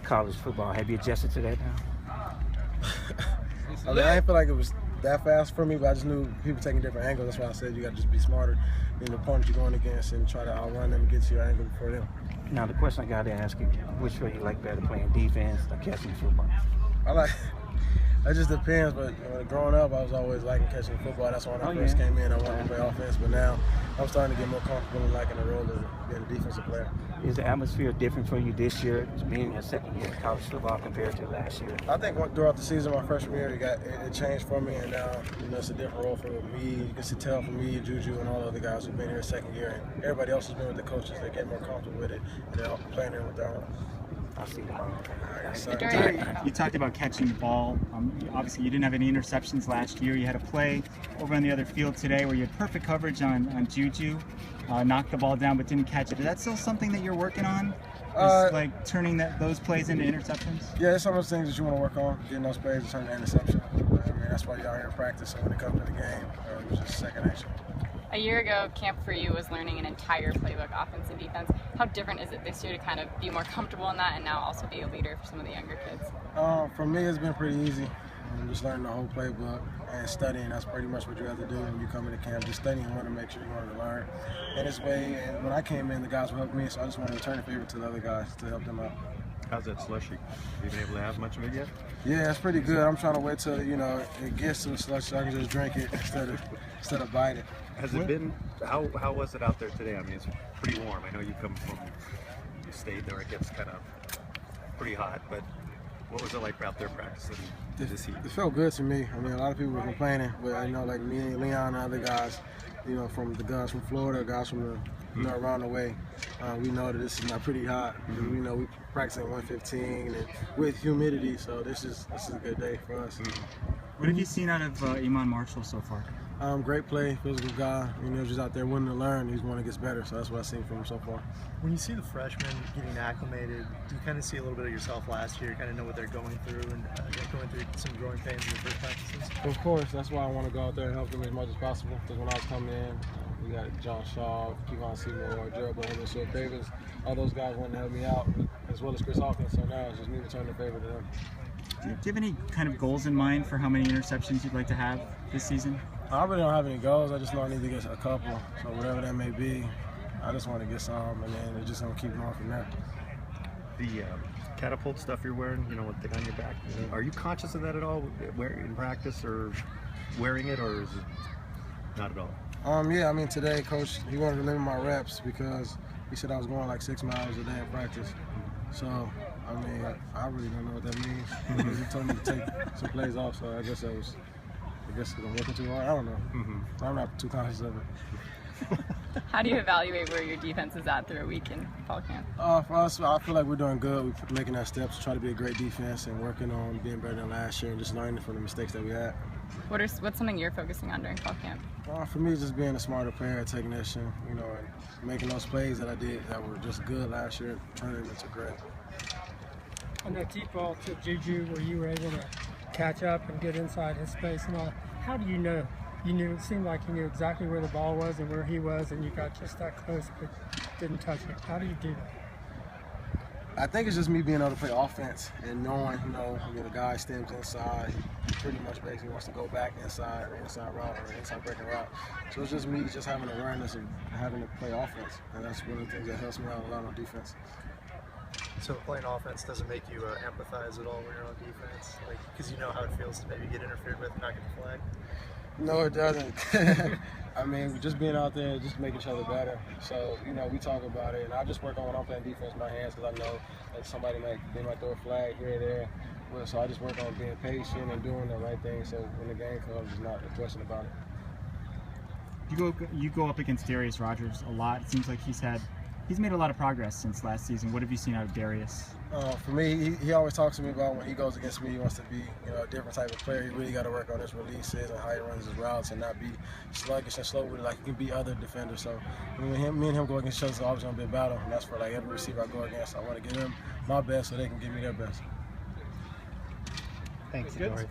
college football. Have you adjusted to that now? I mean, I didn't feel like it was that fast for me, but I just knew people taking different angles. That's why I said you got to just be smarter than the opponent you're going against and try to outrun them and get to your angle before them. Now, the question I got to ask you, which way you like better, playing defense or catching football? It just depends, but growing up, I was always liking catching football. That's why when I first came in, I wanted to play offense, but now I'm starting to get more comfortable in liking the role of being a defensive player. Is the atmosphere different for you this year, being your second year in college football compared to last year? I think throughout the season, my freshman year, it changed for me, and now it's a different role for me. You can tell for me, Juju, and all the other guys who've been here second year, and everybody else has been with the coaches. They get more comfortable with it, and they're playing in with their own. I see the ball. You talked about catching the ball. Obviously, you didn't have any interceptions last year. You had a play over on the other field today where you had perfect coverage on Juju, knocked the ball down but didn't catch it. Is that still something that you're working on? Like turning those plays into interceptions? Yeah, it's some of those things that you want to work on, getting those plays to turn into interception. I mean, that's why you're out here in practice. So when it comes to the game, it was just second action. A year ago, camp for you was learning an entire playbook, offense and defense. How different is it this year to kind of be more comfortable in that and now also be a leader for some of the younger kids? For me, it's been pretty easy. Just learning the whole playbook and studying. That's pretty much what you have to do when you come into camp. Just studying and want to make sure you want to learn. And this way, and when I came in, the guys would help me, so I just want to return a favor to the other guys to help them out. How's that slushy? Have you been able to have much of it yet? Yeah, it's pretty good. I'm trying to wait till it gets to a slush so I can just drink it instead of bite it. Has it been? How was it out there today? I mean, it's pretty warm. I know you come from the state there; it gets kind of pretty hot. But what was it like out there practicing this heat? It felt good to me. I mean, a lot of people were complaining, but like me and Leon and other guys, from the guys from Florida, guys from around the way, we know that this is not pretty hot. We know we practice at 115 and with humidity, so this is a good day for us. What have you seen out of Iman Marshall so far? Great play, physical guy. Just out there wanting to learn. He's one that gets better, so that's what I've seen from him so far. When you see the freshmen getting acclimated, do you kind of see a little bit of yourself last year, kind of know what they're going through and going through some growing pains in the first practices? Of course, that's why I want to go out there and help them as much as possible. Because when I was coming in, we got John Shaw, Kevon Seymour, Gerald Bowman, so Davis, all those guys wanted to help me out, as well as Chris Hawkins. So now it's just me returning the favor to them. Do you have any kind of goals in mind for how many interceptions you'd like to have this season? I really don't have any goals. I just know I need to get a couple. So whatever that may be, I just want to get some, and then it's just going to keep going from there. The catapult stuff you're wearing, with the on your back, are you conscious of that at all in practice or wearing it, or is it not at all? Yeah, I mean, today, Coach, he wanted to limit my reps because he said I was going like 6 miles a day in practice. So, I mean, I really don't know what that means. He told me to take some plays off, so I guess I'm working too hard. I don't know. I'm not too conscious of it. How do you evaluate where your defense is at through a week in fall camp? For us, I feel like we're doing good. We're making that step to try to be a great defense and working on being better than last year and just learning from the mistakes that we had. What's something you're focusing on during fall camp? For me, just being a smarter player, a technician, and making those plays that I did that were just good last year, turning it into great. On that deep ball to Juju, where you were able to catch up and get inside his space and all, how do you know? It seemed like you knew exactly where the ball was and where he was, and you got just that close but didn't touch it. How do you do that? I think it's just me being able to play offense and knowing, the guy stems inside. He pretty much basically wants to go back inside route or inside breaking route. So it's just me just having awareness of having to play offense, and that's one of the things that helps me out a lot on defense. So playing offense doesn't make you empathize at all when you're on defense, because you know how it feels to maybe get interfered with and not get the flag? No, it doesn't. I mean, just being out there, just making each other better. So, we talk about it, and I just work on when I'm playing defense with my hands because I know that somebody might throw a flag here or there. So I just work on being patient and doing the right thing. So when the game comes, there's not a question about it. You go up against Darius Rogers a lot. It seems like he's made a lot of progress since last season. What have you seen out of Darius? For me, he always talks to me about when he goes against me, he wants to be a different type of player. He really got to work on his releases and how he runs his routes and not be sluggish and slow with it like he can be other defenders. So when me and him go against each other, it's always going to be a battle, and that's for every receiver I go against. I want to give them my best so they can give me their best. Thanks, Adoree.